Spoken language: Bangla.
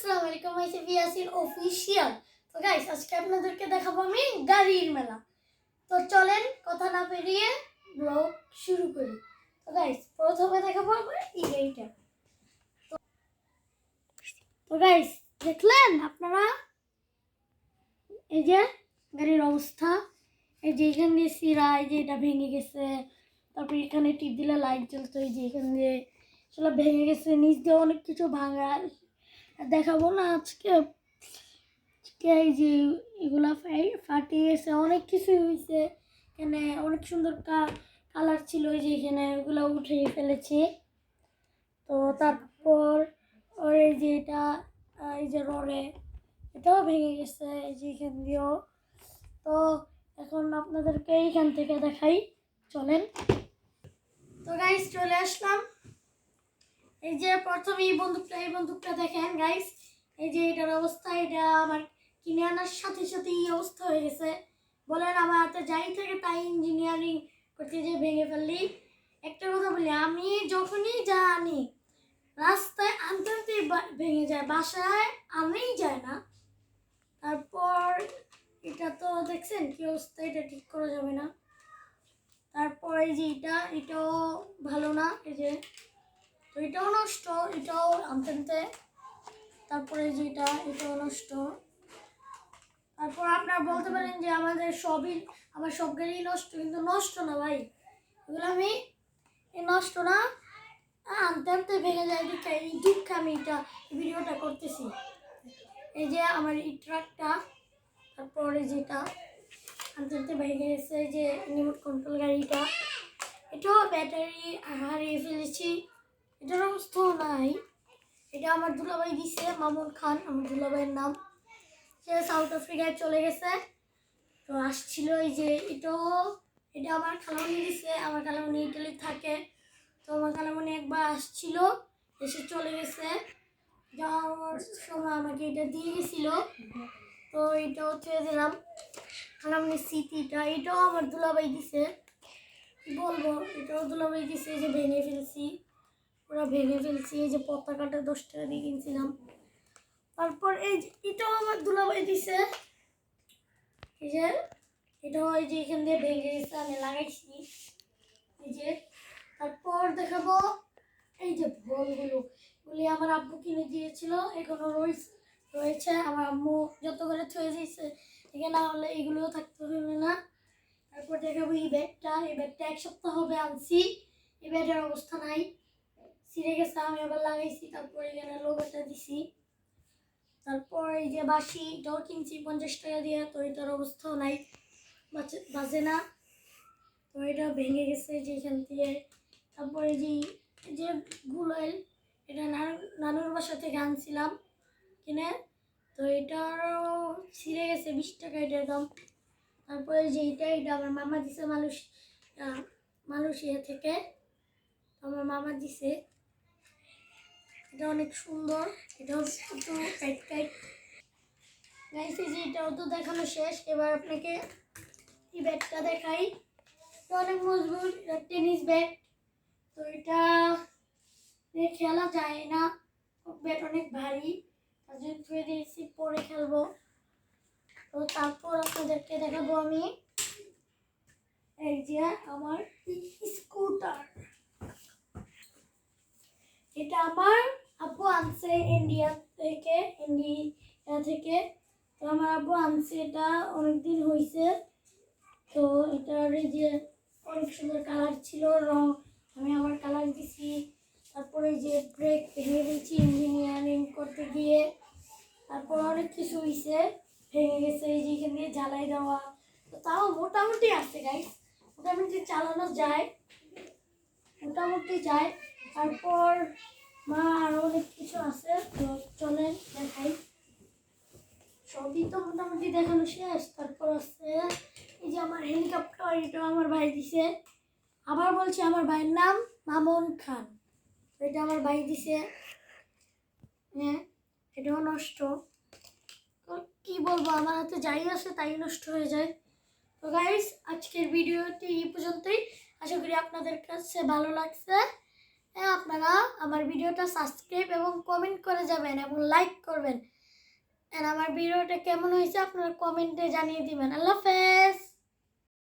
আসসালামু আলাইকুম ইয়াসিন অফিশিয়াল। তো গাইস আজকে আপনাদেরকে দেখাবো আমি গাড়ির মেলা। তো চলেন কথা না পেরিয়ে ব্লগ শুরু করি। তো গাইস প্রথমে দেখাবো আমরা এই গাড়িটা। তো গাইস দেখলেন আপনারা এই যে গাড়ির অবস্থা, এই যে এখান দিয়ে সিরা, এই যে এটা ভেঙে গেছে, তারপর এখানে টিপ দিলে লাইট জ্বলতো, এই যে এখান দিয়ে সেটা ভেঙে গেছে, নিচ দিয়ে অনেক কিছু ভাঙা দেখাবো না আজকে। এই যে এগুলা ফাটিয়ে গেছে, অনেক কিছু হয়েছে এখানে, অনেক সুন্দর কালার ছিল, এই যে এখানে ওগুলো উঠিয়ে ফেলেছি। তো তারপর ওর এই যে এটা এই যে রডে এটাও ভেঙে গেছে, এই যে এখান দিয়েও। তো এখন আপনাদেরকে এইখান থেকে দেখাই, চলেন। তো গাইস চলে আসলাম। এই যে প্রথমে এই বন্দুকটা দেখেন গাইস, এই যে এটার অবস্থা, এটা আমার কিনে আনার সাথে সাথে এই অবস্থা হয়ে গেছে। বলেন আমার হাতে যাই থেকে তাই ইঞ্জিনিয়ারিং করতে যে ভেঙে ফেললি। একটা কথা বলি, আমি যখনই জানি রাস্তায় আনতে আনতে ভেঙে যায়, বাসায় আনেই যায় না। তারপর এটা তো দেখছেন কি অবস্থা, এটা ঠিক করা যাবে না। তারপর এই যে এটাও ভালো না, এই যে তো এটাও নষ্ট, এটাও আনতে আনতে। তারপরে যে এটাও নষ্ট। তারপর আপনারা বলতে পারেন যে আমার সব গাড়ি নষ্ট, কিন্তু নষ্ট না ভাই, এগুলো আমি নষ্ট না, আনতে আনতে ভেঙে যায় দেখে এই দুঃখ আমি ভিডিওটা করতেছি। এই যে আমার এই ট্রাকটা, তারপরে যেটা আনতে আনতে ভেঙে গেছে, এই যে রিমোট কন্ট্রোল গাড়িটা, এটাও ব্যাটারি হারিয়ে ফেলেছি, এটার অবস্থাও নাই। এটা আমার দুলাভাই দিছে, মামুন খান আমার দুলাভাইয়ের নাম। সে সাউথ আফ্রিকায় চলে গেছে, তো আসছিল। এই যে এটা আমার খালামণি দিছে, আমার খালামণি ইটালি থাকে। তো আমার খালামণি একবার আসছিল, এসে চলে গেছে, যাওয়ার সময় আমাকে এটা দিয়ে গেছিল। তো এটাও থুয়ে দিলাম, খালামণির স্মৃতিটা। এটাও আমার দুলাভাই দিছে, কি বলবো, এটাও দুলাভাই দিছে। এই যে ভেঙে ফেলছি, পুরো ভেঙে ফেলছি। এই যে পতাকাটা 10 টাকা দিয়ে কিনছিলাম। তারপর এই যে এটাও আমার দুলাভাই দিছে, এই যে এটাও এই যে এখান দিয়ে ভেঙে গেছে, আমি লাগাইছি এই যে। তারপর দেখাবো এই যে বলগুলি আমার আব্বু কিনে দিয়েছিল, এখনো রয়েছে। আমার আম্মু যত করে থুয়ে দিয়েছে, এখানে না হলে এগুলোও থাকতে হবে না। তারপর দেখাবো এই ব্যাগটা 1 সপ্তাহ হবে আনছি, এই ব্যাগের অবস্থা নাই, ছিঁড়ে গেছে, আমি আবার লাগাইছি। তারপর এখানে লোগোটা দিছি। তারপর এই যে বাঁশি, এটাও কিনছি 50 টাকা দিয়ে, তো এটার অবস্থাও নাই, বাজে না। তো এটা ভেঙে গেছে যে এখান থেকে। তারপরে যে গুলোল, এটা নানুর বাসা থেকে আনছিলাম কিনে, তো এটারও ছিঁড়ে গেছে, 20 টাকা এটার দাম। তারপরে যে এটা আমার মামা দিছে মালয়েশিয়া থেকে, আমার মামা দিছে। এটা অনেক সুন্দর, এটাও একটু টাইট গাইস। এই যে এটাও তো দেখানো শেষ, এবার আপনাকে এই ব্যাগটা দেখাই। এটা অনেক মজবুত, টেনিস ব্যাগ। তো এটা খেলা যায় না, ব্যাট অনেক ভারী, তার জন্য থুয়ে দিয়েছি, পরে খেলবো। তো তারপর আপনাদেরকে দেখাবো আমি এই যে আমার স্কুটার। এটা আমার আব্বু আনছে ইন্ডিয়া থেকে। তো আমার আব্বু আনছে, এটা অনেকদিন হয়েছে। তো এটার এই যে অনেক সুন্দর কালার ছিল, রং আমি আমার কালার দিছি। তারপরে যে ব্রেক ভেঙে দিয়েছি ইঞ্জিনিয়ারিং করতে গিয়ে। তারপর অনেক কিছু হয়েছে, ভেঙে গেছে, এই যে এখান দিয়ে জ্বালাই দেওয়া। তো তাও মোটামুটি আছে গাইস, মোটামুটি চালানো যায়, মোটামুটি যায়। তারপর আরও অনেক কিছু আছে, তো চলেন দেখাই। সবই তো মোটামুটি দেখানো শেষ। তারপর আছে এই যে আমার হেলিকপ্টার, এটা আমার ভাই দিছে। আবার বলছি, আমার ভাইয়ের নাম মামুন খান, এটা আমার ভাই দিছে। হ্যাঁ, এটাও নষ্ট, কি বলবো, আমার হাতে যাই আসে তাই নষ্ট হয়ে যায়। তো গাইস আজকের ভিডিওটি এই পর্যন্তই, আশা করি আপনাদের কাছে ভালো লাগছে আপনারা আমার ভিডিওটা সাবস্ক্রাইব এবং কমেন্ট করে যাবেন এবং লাইক করবেন। আর আমার ভিডিওটা কেমন হয়েছে আপনারা কমেন্টে জানিয়ে দিবেন। আল্লাহ হাফেজ।